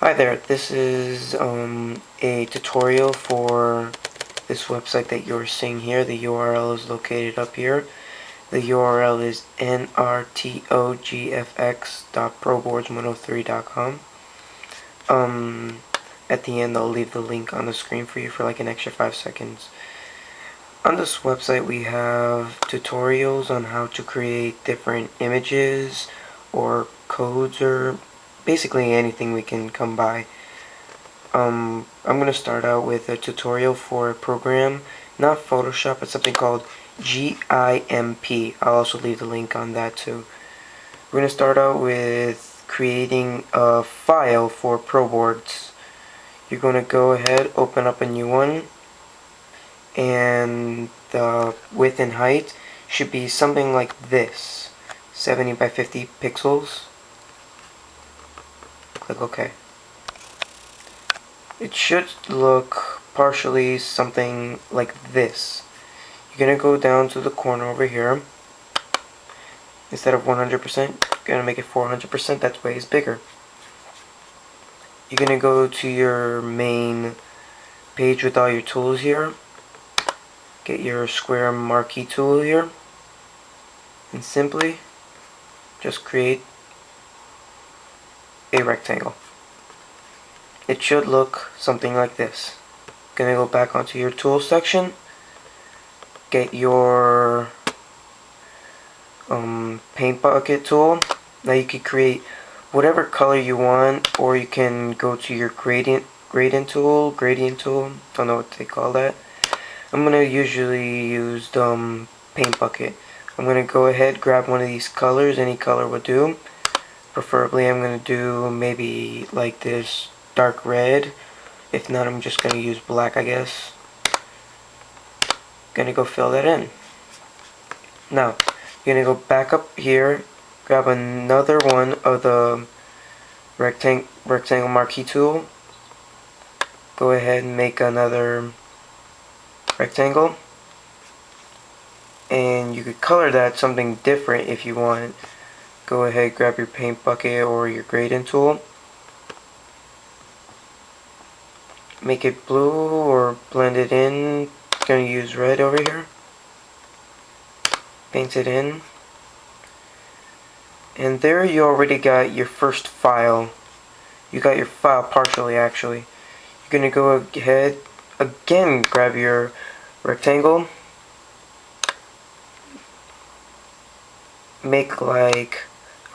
Hi there, this is a tutorial for this website that you're seeing here. The URL is located up here. The URL is nrtogfx.proboards103.com. At the end I'll leave the link on the screen for you for like an extra 5 seconds. On this website we have tutorials on how to create different images or codes or basically anything we can come by. I'm going to start out with a tutorial for a program, not Photoshop, but something called GIMP. I'll also leave the link on that too. We're going to start out with creating a file for proboards. You're going to go ahead, open up a new one, and the width and height should be something like this, 70 by 50 pixels. Click OK. It should look partially something like this. You're going to go down to the corner over here. Instead of 100%, you're going to make it 400%. That's way bigger. You're going to go to your main page with all your tools here. Get your square marquee tool here. And simply just create a rectangle. It should look something like this. Gonna go back onto your tools section, get your paint bucket tool. Now you can create whatever color you want, or you can go to your gradient tool, don't know what they call that. I'm gonna usually use the paint bucket. I'm gonna go ahead, grab one of these colors, any color will do. Preferably I'm gonna do maybe like this dark red. If not, I'm just going to use black, I guess. Gonna go fill that in. Now, you're going to go back up here, grab another one of the rectangle marquee tool. Go ahead and make another rectangle. And you could color that something different if you want. Go ahead, grab your paint bucket or your gradient tool. Make it blue or blend it in. Gonna use red over here. Paint it in. And there you already got your first file. You got your file partially actually. You're gonna go ahead again, grab your rectangle. Make like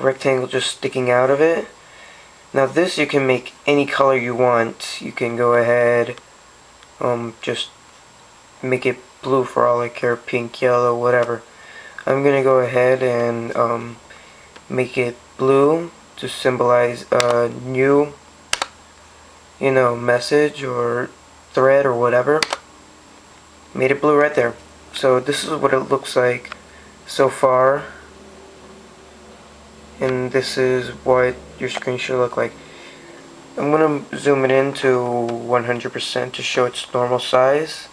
a rectangle just sticking out of it. Now this you can make any color you want. You can go ahead, just make it blue for all I care, pink, yellow, whatever. I'm gonna go ahead and make it blue to symbolize a new, message or thread or whatever. Made it blue right there. So this is what it looks like so far. And this is what your screen should look like. I'm going to zoom it in to 100% to show its normal size.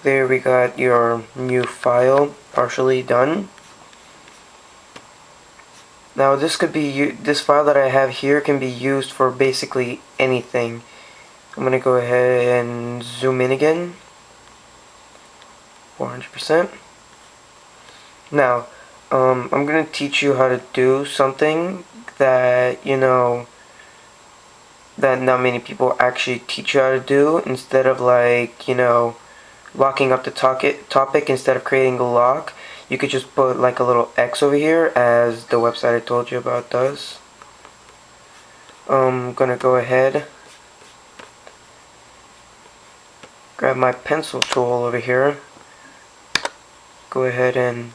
There we got your new file partially done. Now this file that I have here can be used for basically anything. I'm going to go ahead and zoom in again. 400%. Now, I'm going to teach you how to do something that, that not many people actually teach you how to do. Instead of like, locking up the topic instead of creating a lock, you could just put like a little X over here as the website I told you about does. I'm going to go ahead, grab my pencil tool over here. Go ahead and,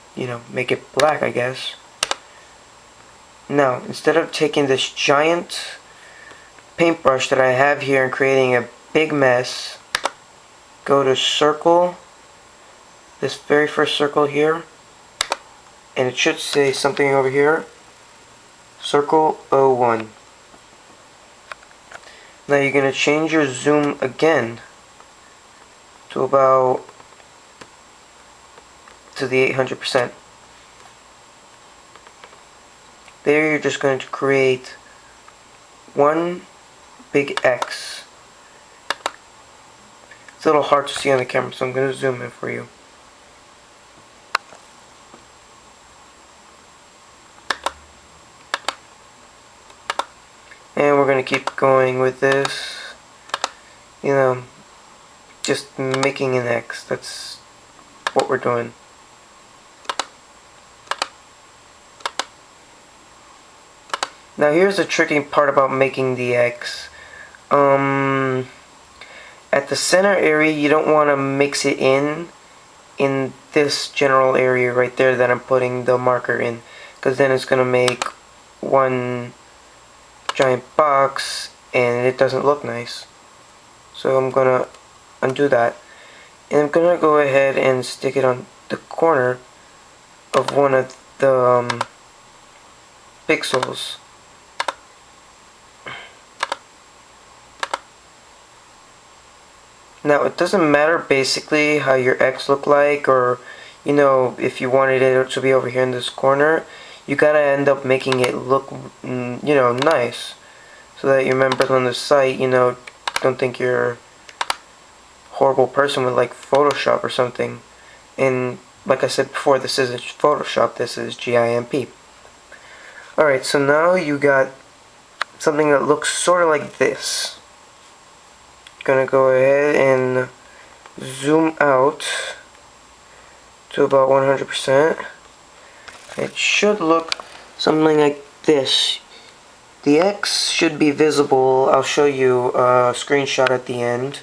make it black, I guess. Now, instead of taking this giant paintbrush that I have here and creating a big mess, go to circle, this very first circle here, and it should say something over here, circle 01. Now you're going to change your zoom again to about the 800%. There you're just going to create one big X. It's a little hard to see on the camera, so I'm going to zoom in for you. And we're going to keep going with this. You know, just making an X. That's what we're doing. Now here's the tricky part about making the X. At the center area, you don't want to mix it in this general area right there that I'm putting the marker in, because then it's going to make one giant box and it doesn't look nice. So I'm going to undo that, and I'm going to go ahead and stick it on the corner of one of the pixels. Now it doesn't matter basically how your X look like, or you know, if you wanted it to be over here in this corner, you gotta end up making it look you know, nice, so that your members on the site, you know, don't think you're a horrible person with like Photoshop or something. And like I said before, this isn't Photoshop, this is GIMP. Alright, so now you got something that looks sort of like this. Gonna go ahead and zoom out to about 100%. It should look something like this. The X should be visible. I'll show you a screenshot at the end.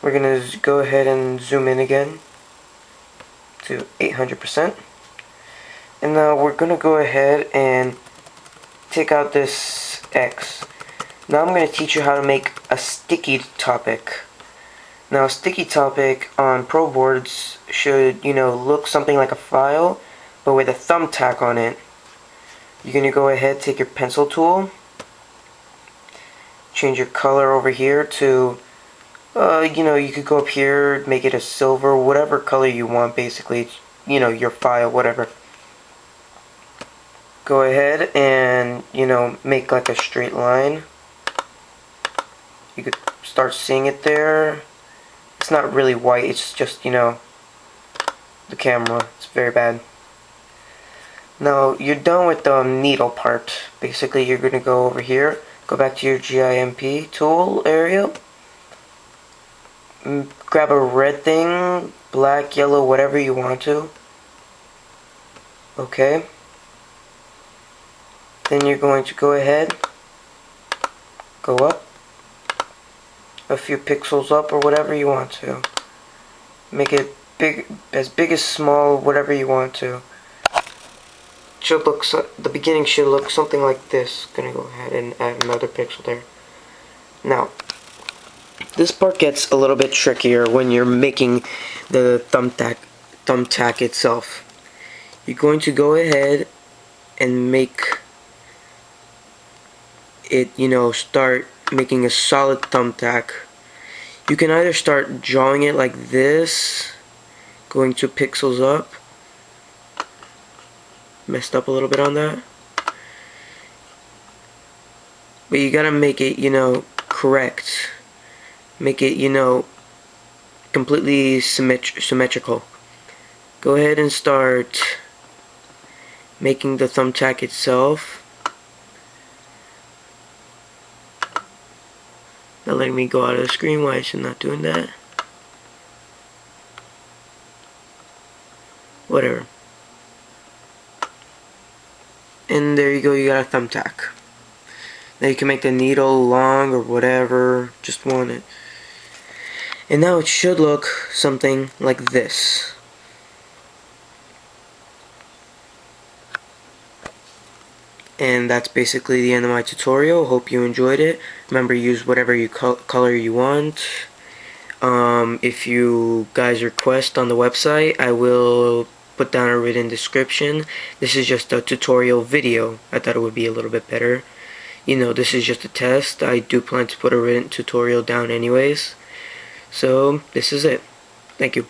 We're gonna go ahead and zoom in again to 800%. And now we're gonna go ahead and take out this X. Now I'm going to teach you how to make a sticky topic. Now a sticky topic on proboards should, you know, look something like a file, but with a thumbtack on it. You're going to go ahead, take your pencil tool, change your color over here to, you know, you could go up here, make it a silver, whatever color you want basically, you know, your file, whatever. Go ahead and, you know, make like a straight line. You could start seeing it there. It's not really white, it's just, you know, the camera. It's very bad. Now, you're done with the needle part. Basically, you're going to go over here, go back to your GIMP tool area, grab a red thing, black, yellow, whatever you want to. Okay. Then you're going to go ahead, go up, a few pixels up or whatever you want to. Make it big as small, whatever you want to. Should look the beginning should look something like this. Gonna go ahead and add another pixel there. Now, this part gets a little bit trickier when you're making the thumbtack itself. You're going to go ahead and make it, you know, start making a solid thumbtack. You can either start drawing it like this, going 2 pixels up. Messed up a little bit on that, but you gotta make it, you know, correct. Make it, you know, completely symmetrical. Go ahead and start making the thumbtack itself. Not letting me go out of the screen. Why is it not doing that? Whatever. And there you go, you got a thumbtack. Now you can make the needle long or whatever, just want it. And now it should look something like this. And that's basically the end of my tutorial. Hope you enjoyed it. Remember, use whatever color you want. If you guys request on the website, I will put down a written description. This is just a tutorial video. I thought it would be a little bit better. You know, this is just a test. I do plan to put a written tutorial down anyways. So, this is it. Thank you.